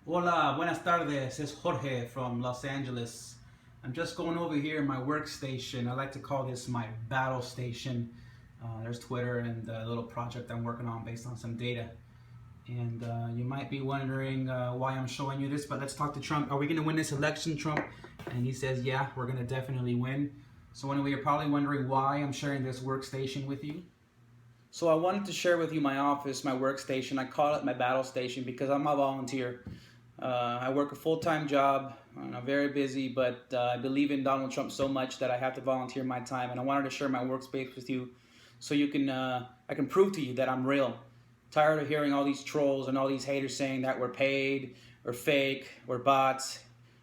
Hola, buenas tardes. It's Jorge from Los Angeles. I'm just going over here in my workstation. I like to call this my battle station. There's Twitter and a little project I'm working on based on some data. And you might be wondering why I'm showing you this, but let's talk to Trump. Are we going to win this election, Trump? And he says, yeah, we're going to definitely win. So anyway, you're probably wondering why I'm sharing this workstation with you. So I wanted to share with you my office, my workstation. I call it my battle station because I'm a volunteer. I work a full-time job. I'm very busy, but I believe in Donald Trump so much that I have to volunteer my time. And I wanted to share my workspace with you, so you can I can prove to you that I'm real. Tired of hearing all these trolls and all these haters saying that we're paid or fake or bots.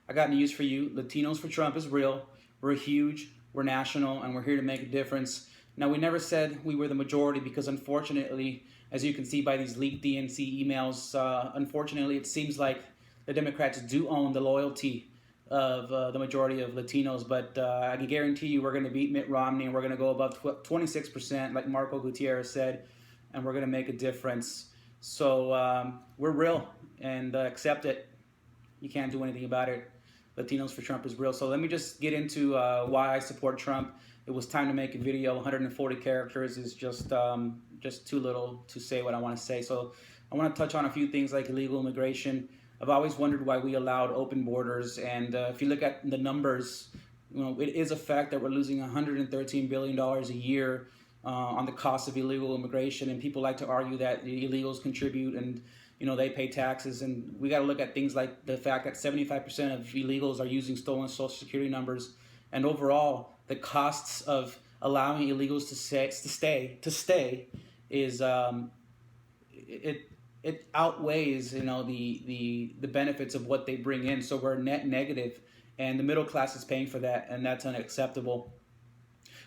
I got news for you. Latinos for Trump is real. We're huge. We're national, and we're here to make a difference. Now, we never said we were the majority because, unfortunately, as you can see by these leaked DNC emails, unfortunately, it seems like the Democrats do own the loyalty of the majority of Latinos. But I can guarantee you we're going to beat Mitt Romney, and we're going to go above 26%, like Marco Gutierrez said, and we're going to make a difference. So we're real, and accept it. You can't do anything about it. Latinos for Trump is real. So let me just get into why I support Trump. It was time to make a video. 140 characters is just too little to say what I want to say. So I want to touch on a few things like illegal immigration. I've always wondered why we allowed open borders, and if you look at the numbers, it is a fact that we're losing $113 billion a year on the cost of illegal immigration, and people like to argue that the illegals contribute and they pay taxes, and we got to look at things like the fact that 75% of illegals are using stolen Social Security numbers, and overall the costs of allowing illegals to stay is it outweighs the benefits of what they bring in. So we're net negative, and the middle class is paying for that, and that's unacceptable.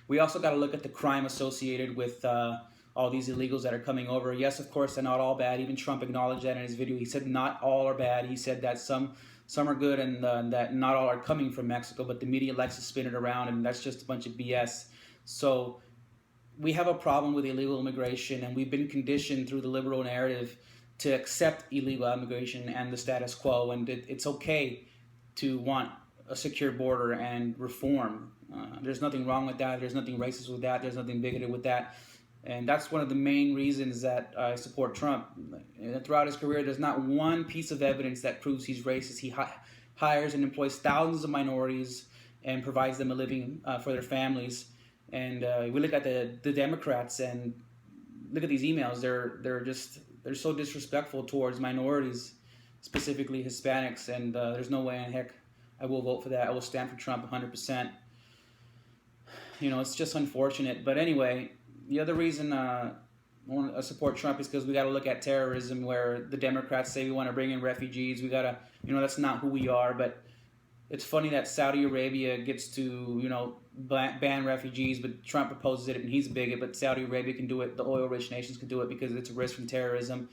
We also got to look at the crime associated with all these illegals that are coming over. Yes, of course, they're not all bad. Even Trump acknowledged that in his video. He said not all are bad. He said that some are good, and that not all are coming from Mexico, but the media likes to spin it around, and that's just a bunch of BS. So we have a problem with illegal immigration, and we've been conditioned through the liberal narrative to accept illegal immigration and the status quo, and it's okay to want a secure border and reform. There's nothing wrong with that. There's nothing racist with that. There's nothing bigoted with that. And that's one of the main reasons that I support Trump. Throughout his career, there's not one piece of evidence that proves he's racist. He hires and employs thousands of minorities and provides them a living for their families. And we look at the Democrats and look at these emails. They're so disrespectful towards minorities, specifically Hispanics. And there's no way in heck I will vote for that. I will stand for Trump 100%. It's just unfortunate. But anyway, the other reason I want to support Trump is because we got to look at terrorism, where the Democrats say we want to bring in refugees. We got to, that's not who we are. But it's funny that Saudi Arabia gets to, ban refugees, but Trump proposes it and he's a bigot, but Saudi Arabia can do it. The oil-rich nations can do it because it's a risk from terrorism.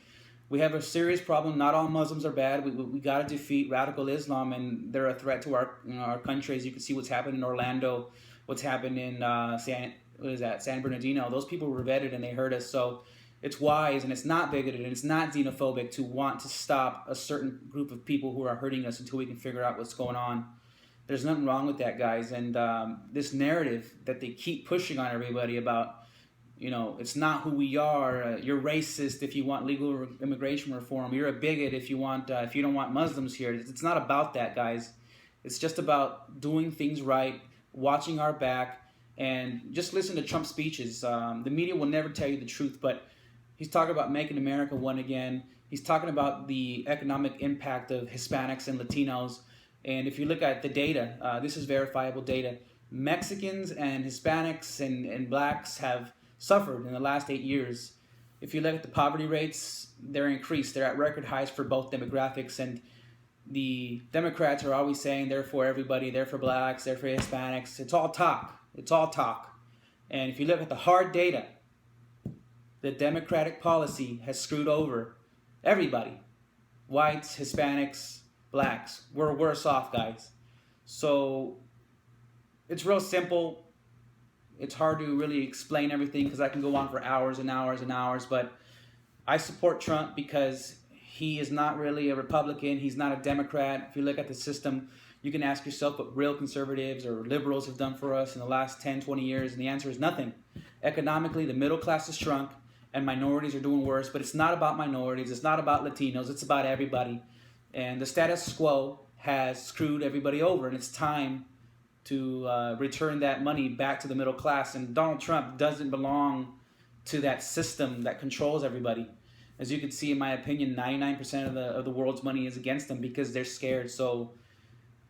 We have a serious problem. Not all Muslims are bad. We got to defeat radical Islam, and they're a threat to our country. As you can see what's happened in Orlando, what's happened in San Bernardino. Those people were vetted and they hurt us. So it's wise, and it's not bigoted, and it's not xenophobic to want to stop a certain group of people who are hurting us until we can figure out what's going on. There's nothing wrong with that, guys. And this narrative that they keep pushing on everybody about, it's not who we are. You're racist if you want legal immigration reform. You're a bigot if you don't want Muslims here. It's not about that, guys. It's just about doing things right, watching our back, and just listen to Trump's speeches. The media will never tell you the truth, but he's talking about making America one again. He's talking about the economic impact of Hispanics and Latinos. And if you look at the data, this is verifiable data. Mexicans and Hispanics and blacks have suffered in the last 8 years. If you look at the poverty rates, they're increased. They're at record highs for both demographics. And the Democrats are always saying they're for everybody, they're for blacks, they're for Hispanics. It's all talk. It's all talk. And if you look at the hard data, the Democratic policy has screwed over everybody. Whites, Hispanics, blacks. We're worse off, guys. So it's real simple. It's hard to really explain everything because I can go on for hours and hours and hours, but I support Trump because he is not really a Republican. He's not a Democrat. If you look at the system, you can ask yourself what real conservatives or liberals have done for us in the last 10, 20 years, and the answer is nothing. Economically, the middle class has shrunk, and minorities are doing worse, but it's not about minorities. It's not about Latinos. It's about everybody. And the status quo has screwed everybody over, and it's time to return that money back to the middle class. And Donald Trump doesn't belong to that system that controls everybody. As you can see, in my opinion, 99% of the world's money is against them because they're scared. So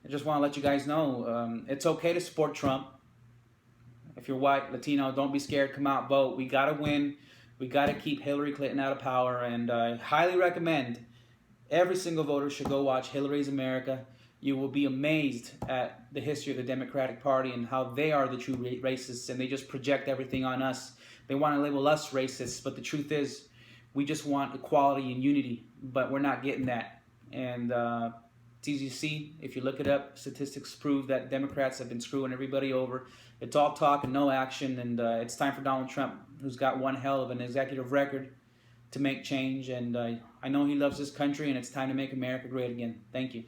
I just want to let you guys know, it's okay to support Trump. If you're white, Latino, don't be scared. Come out, vote. We got to win. We got to keep Hillary Clinton out of power. And I highly recommend every single voter should go watch Hillary's America. You will be amazed at the history of the Democratic Party and how they are the true racists, and they just project everything on us. They want to label us racists, but the truth is we just want equality and unity, but we're not getting that. And it's easy to see. If you look it up, statistics prove that Democrats have been screwing everybody over. It's all talk and no action, and it's time for Donald Trump, who's got one hell of an executive record, to make change. And I know he loves this country, and it's time to make America great again. Thank you.